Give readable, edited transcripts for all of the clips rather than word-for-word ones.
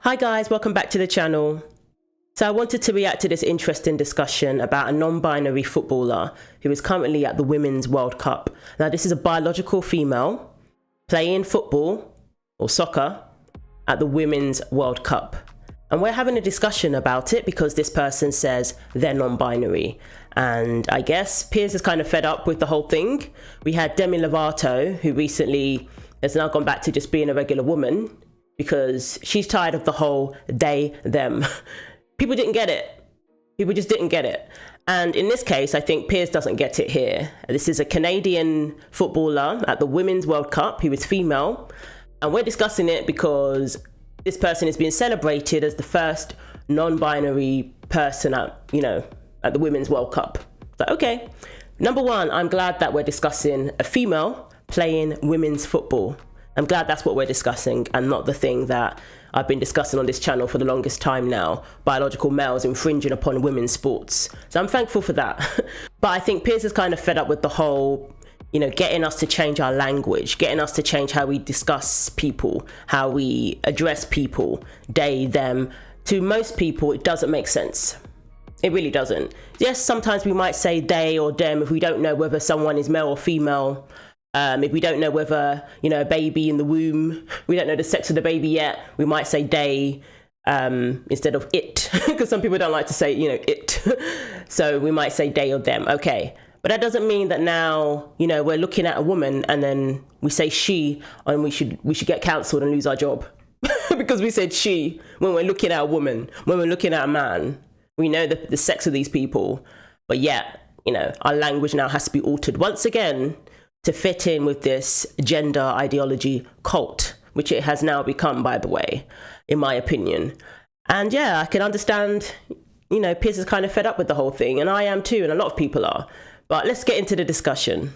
Hi guys, welcome back to the channel. So I wanted to react to this interesting discussion about a non-binary footballer who is currently at the Women's World Cup. Now this is a biological female playing football or soccer at the Women's World Cup. And we're having a discussion about it because this person says they're non-binary. And I guess Piers is kind of fed up with the whole thing. We had Demi Lovato, who recently has now gone back to just being a regular woman because she's tired of the whole they, them. People didn't get it. People just didn't get it. And in this case, I think Piers doesn't get it here. This is a Canadian footballer at the Women's World Cup who is female. And we're discussing it because this person is being celebrated as the first non-binary person at the Women's World Cup. So, okay. Number one, I'm glad that we're discussing a female playing women's football. I'm glad that's what we're discussing and not the thing that I've been discussing on this channel for the longest time now, biological males infringing upon women's sports. So I'm thankful for that. But I think Piers is kind of fed up with the whole, getting us to change our language, getting us to change how we discuss people, how we address people, they, them. To most people, it doesn't make sense. It really doesn't. Yes, sometimes we might say they or them if we don't know whether someone is male or female. If we don't know whether, a baby in the womb, we don't know the sex of the baby yet, we might say they instead of it, because some people don't like to say, it. So we might say they or them. Okay. But that doesn't mean that now, we're looking at a woman and then we say she and we should get cancelled and lose our job because we said she when we're looking at a woman, when we're looking at a man. We know the sex of these people, but yet, our language now has to be altered once again to fit in with this gender ideology cult, which it has now become, by the way, in my opinion. And yeah, I can understand, Piers is kind of fed up with the whole thing, and I am too, and a lot of people are. But let's get into the discussion.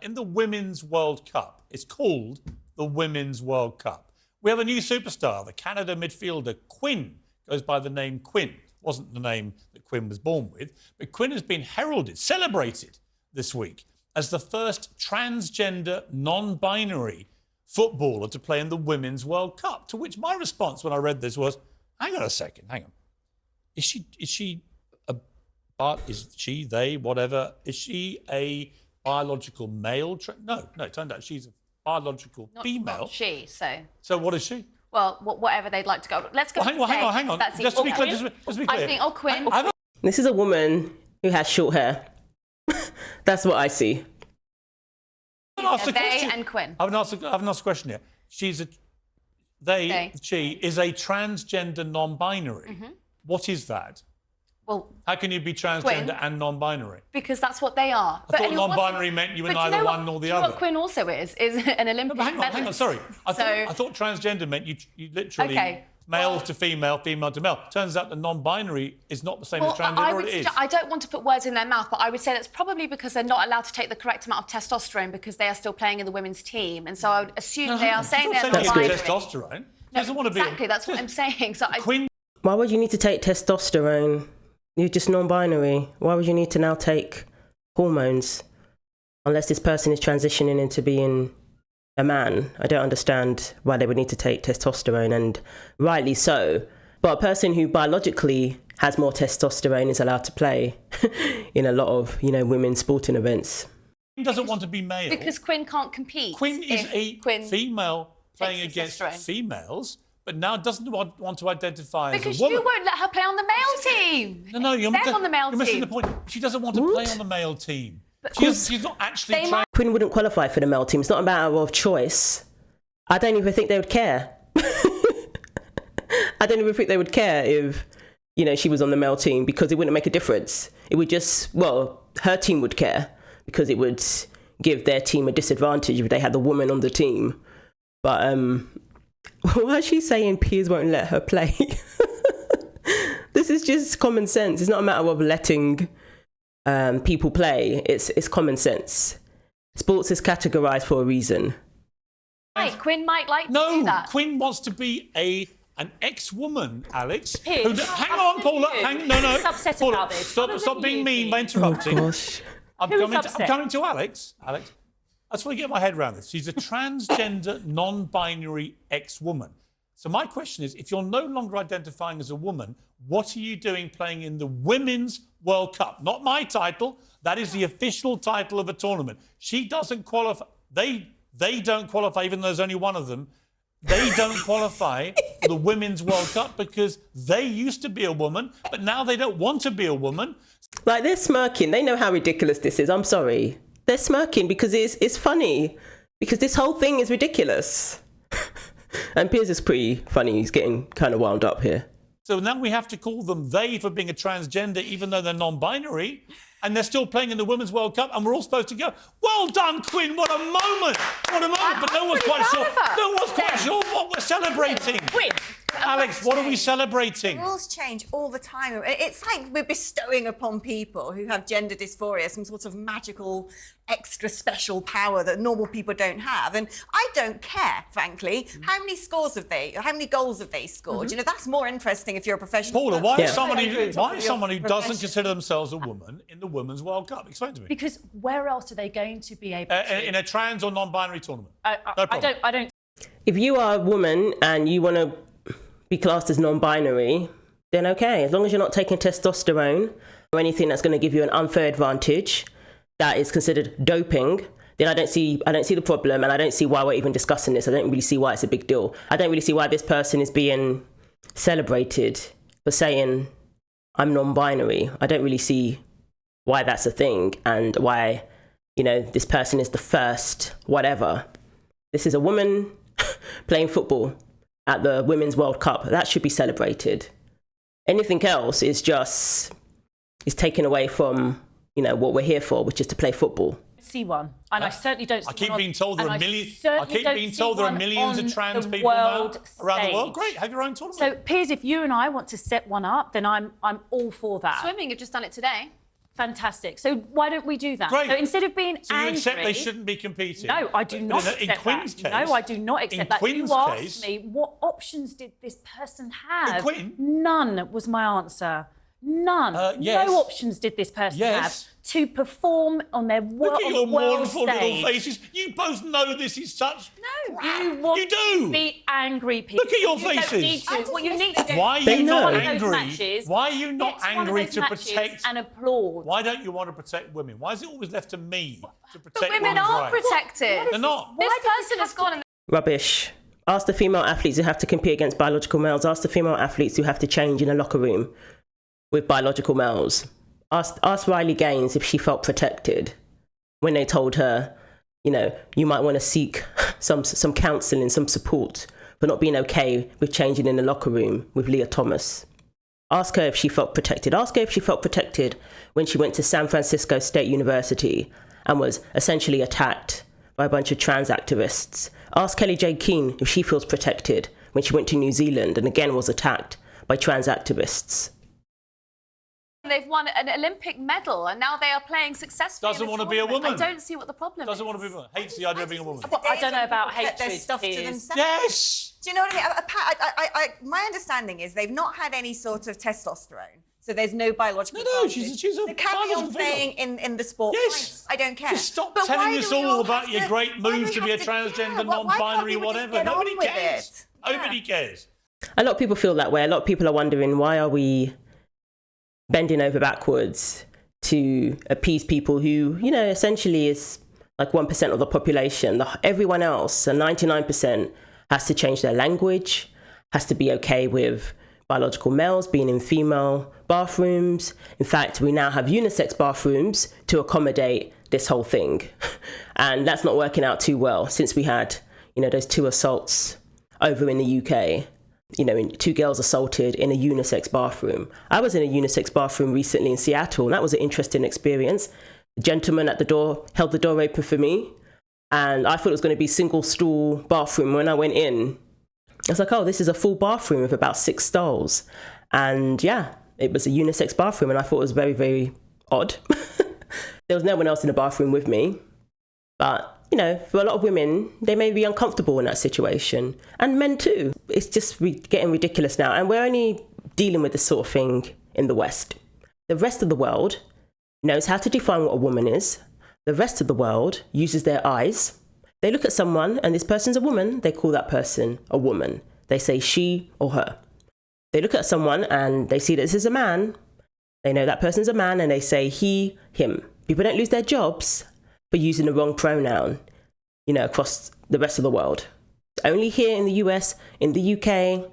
In the Women's World Cup, it's called the Women's World Cup. We have a new superstar, the Canada midfielder Quinn, goes by the name Quinn. Wasn't the name that Quinn was born with, but Quinn has been heralded, celebrated this week as the first transgender, non-binary footballer to play in the Women's World Cup. To which my response when I read this was, hang on a second, hang on. Is she they, whatever, is she a biological male? No, it turned out she's a biological female. Not she, so. So what is she? Well, whatever they'd like to go. Let's go. Well, hang on. Just to be clear, just to be clear. I think, Quinn. This is a woman who has short hair. That's what I see. They and Quinn. I haven't asked a question yet. She is a transgender non-binary. Mm-hmm. What is that? Well, how can you be transgender Quinn, and non-binary? Because that's what they are. I thought non-binary meant you were neither one nor the other. What Quinn also is an Olympic medalist. Hang on, sorry. I thought transgender meant you literally male to female, female to male. Turns out the non-binary is not the same as transgender, or it is. I don't want to put words in their mouth, but I would say that's probably because they're not allowed to take the correct amount of testosterone because they are still playing in the women's team. And so I would assume they are saying they're non-binary. Testosterone. No, exactly, that's what I'm saying. So Why would you need to take testosterone? You're just non-binary. Why would you need to now take hormones? Unless this person is transitioning into being a man. I don't understand why they would need to take testosterone, and rightly so. But a person who biologically has more testosterone is allowed to play in a lot of, women's sporting events. Quinn doesn't want to be male. Because Quinn can't compete. Quinn is a female playing against females, but now doesn't want to identify as a woman. Because you won't let her play on the male team. No, you're on the male you're missing team. the point. She doesn't want to play on the male team. She's not actually trying. Quinn wouldn't qualify for the male team. It's not a matter of choice. I don't even think they would care. I don't even think they would care if, she was on the male team, because it wouldn't make a difference. It would just, her team would care because it would give their team a disadvantage if they had the woman on the team. But why is she saying Piers won't let her play? This is just common sense. It's not a matter of letting people play. It's common sense. Sports is categorized for a reason. Right, Quinn might like to do that. No, Quinn wants to be an ex-woman, Alex. Piers, hang on, Paula. No. Who's upset Paula, about this? Stop being mean by interrupting. Oh, gosh. I'm coming to Alex. Alex, I just want to get my head around this. She's a transgender, non-binary ex-woman. So my question is, if you're no longer identifying as a woman, what are you doing playing in the Women's World Cup? Not my title. That is the official title of a tournament. She doesn't qualify. They don't qualify, even though there's only one of them. They don't qualify for the Women's World Cup because they used to be a woman, but now they don't want to be a woman. Like, they're smirking. They know how ridiculous this is. I'm sorry. They're smirking because it's funny. Because this whole thing is ridiculous. And Piers is pretty funny. He's getting kind of wound up here. So now we have to call them they for being a transgender, even though they're non-binary, and they're still playing in the Women's World Cup, and we're all supposed to go, well done, Quinn, what a moment! What a moment! But no one's quite sure what we're celebrating. Quinn. Alex, what are we celebrating? Rules change all the time. It's like we're bestowing upon people who have gender dysphoria some sort of magical, extra special power that normal people don't have. And I don't care, frankly, how many goals have they scored? You know, that's more interesting if you're a professional. Paula, why is someone who doesn't consider themselves a woman in the Women's World Cup? Explain to me. Because where else are they going to be able to? In a trans or non-binary tournament. No problem. I don't. If you are a woman and you want to be classed as non-binary, then okay. As long as you're not taking testosterone or anything that's going to give you an unfair advantage that is considered doping, then I don't see the problem, and I don't see why we're even discussing this. I don't really see why it's a big deal. I don't really see why this person is being celebrated for saying I'm non-binary. I don't really see why that's a thing and why, you know, this person is the first whatever. This is a woman playing football at the Women's World Cup. That should be celebrated. Anything else is taken away from, you know, what we're here for, which is to play football. See one, and I certainly don't. I keep being told there are millions. I keep being told there are millions of trans people now around the world. Great, have your own tournament. So, Piers, if you and I want to set one up, then I'm all for that. Swimming, you've just done it today. Fantastic. So why don't we do that? Great. So instead of being so angry, you accept they shouldn't be competing? No, I do not accept in Quinn's that. Case, no, I do not accept that. Quinn's you asked case, me what options did this person have? Quinn? None was my answer. None. Yes. No options did this person have to perform on their Look at your mournful little stage. faces. You both know this is such. No, you want You do. to be angry, people. Look at your You faces. don't need to. What you need to do. Why are They you not know. angry? Why are you not angry to protect? And applaud. Why don't you want to protect women? Why is it always left to me to protect But women women's are rights? protected. They're not. This person has gone and Rubbish. Ask the female athletes who have to compete against biological males. Ask the female athletes who have to change in a locker room with biological males. Ask Riley Gaines if she felt protected when they told her, you know, you might want to seek some counselling, some support for not being okay with changing in the locker room with Leah Thomas. Ask her if she felt protected. Ask her if she felt protected when she went to San Francisco State University and was essentially attacked by a bunch of trans activists. Ask Kelly J. Keane if she feels protected when she went to New Zealand and again was attacked by trans activists. they've won an Olympic medal and now they are playing successfully. Doesn't in the want to be a tournament. woman. I don't see what the problem Doesn't is. want to be a woman. Hates the idea of being a woman. I don't know about Their hatred. stuff to Piers. themselves. Yes. Do you know what I mean? My understanding is they've not had any sort of testosterone, so there's no biological. No, advantage. she's a so carry on biological playing in the sport. Yes. I don't care. Just stop But telling why us do we all about have your to- great why do move we to be a have transgender, yeah, why can't non-binary, people just whatever. get on Nobody with cares. it? Nobody cares. A lot of people feel that way. A lot of people are wondering, why are we bending over backwards to appease people who, you know, essentially is like 1% of the population. Everyone else, so 99%, has to change their language, has to be okay with biological males being in female bathrooms. In fact, we now have unisex bathrooms to accommodate this whole thing. And that's not working out too well since we had, you know, those 2 assaults over in the UK. You know, 2 girls assaulted in a unisex bathroom. I was in a unisex bathroom recently in Seattle, and that was an interesting experience. The gentleman at the door held the door open for me, and I thought it was going to be single stool bathroom. When I went in, I was like, oh, this is a full bathroom with about 6 stalls. And yeah, it was a unisex bathroom, and I thought it was very, very odd. There was no one else in the bathroom with me. But, you know, for a lot of women, they may be uncomfortable in that situation. And men too. It's just getting ridiculous now. And we're only dealing with this sort of thing in the West. The rest of the world knows how to define what a woman is. The rest of the world uses their eyes. They look at someone and this person's a woman, they call that person a woman. they say she or her. They look at someone and they see that this is a man. They know that person's a man and they say he, him. People don't lose their jobs for using the wrong pronoun, across the rest of the world. It's only here in the US, in the UK,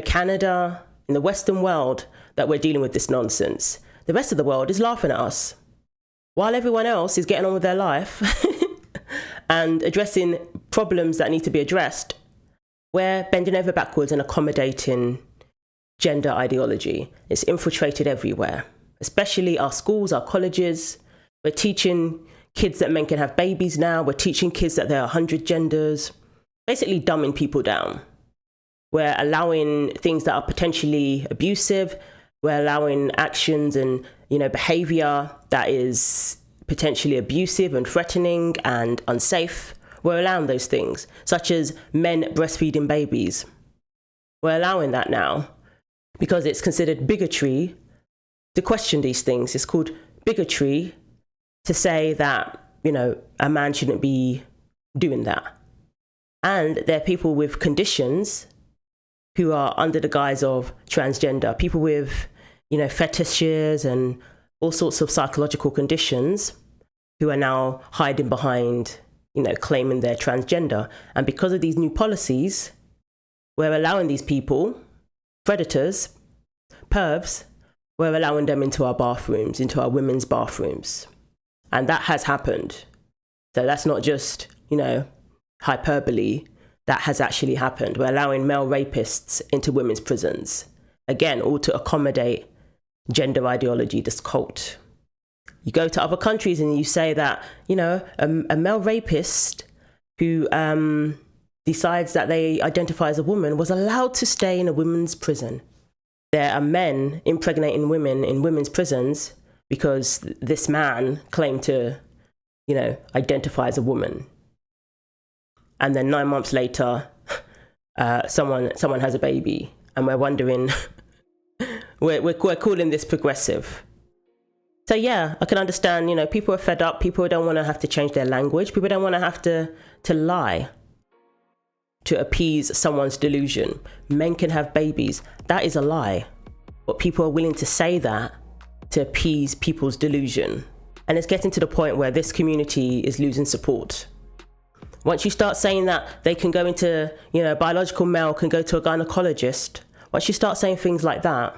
Canada, in the Western world that we're dealing with this nonsense. The rest of the world is laughing at us. While everyone else is getting on with their life and addressing problems that need to be addressed, we're bending over backwards and accommodating gender ideology. It's infiltrated everywhere, especially our schools, our colleges. We're teaching kids that men can have babies now. We're teaching kids that there are 100 genders, basically dumbing people down. We're allowing things that are potentially abusive. We're allowing actions and, behavior that is potentially abusive and threatening and unsafe. We're allowing those things, such as men breastfeeding babies. We're allowing that now because it's considered bigotry to question these things. It's called bigotry to say that, a man shouldn't be doing that. And there are people with conditions who are under the guise of transgender, people with, fetishes and all sorts of psychological conditions who are now hiding behind, claiming they're transgender. And because of these new policies, we're allowing these people, predators, pervs, we're allowing them into our bathrooms, into our women's bathrooms. And that has happened. So that's not just, hyperbole. That has actually happened. We're allowing male rapists into women's prisons. Again, all to accommodate gender ideology, this cult. You go to other countries and you say that, a male rapist who decides that they identify as a woman was allowed to stay in a women's prison. There are men impregnating women in women's prisons because this man claimed to, identify as a woman. And then 9 months later, someone has a baby, and we're wondering, we're calling this progressive. So yeah, I can understand, people are fed up. People don't want to have to change their language. People don't want to have to lie to appease someone's delusion. Men can have babies. That is a lie. But people are willing to say that to appease people's delusion. And it's getting to the point where this community is losing support. Once you start saying that they can go into, biological male can go to a gynecologist, once you start saying things like that,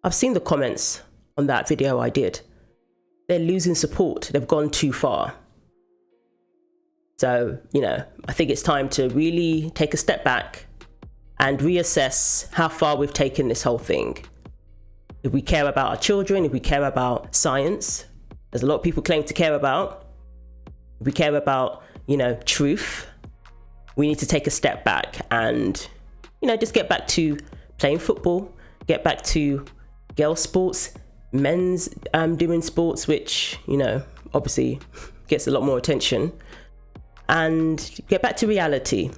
I've seen the comments on that video I did. They're losing support. They've gone too far. So, I think it's time to really take a step back and reassess how far we've taken this whole thing. If we care about our children, if we care about science, there's a lot of people claim to care about. If we care about, truth, we need to take a step back and, just get back to playing football, get back to girls' sports, men's doing sports, which, obviously gets a lot more attention, and get back to reality.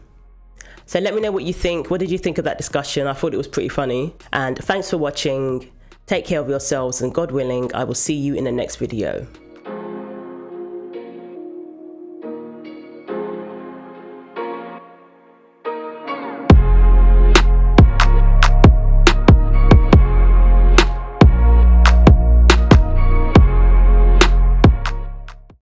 So let me know what you think. What did you think of that discussion? I thought it was pretty funny. And thanks for watching. Take care of yourselves, and God willing, I will see you in the next video.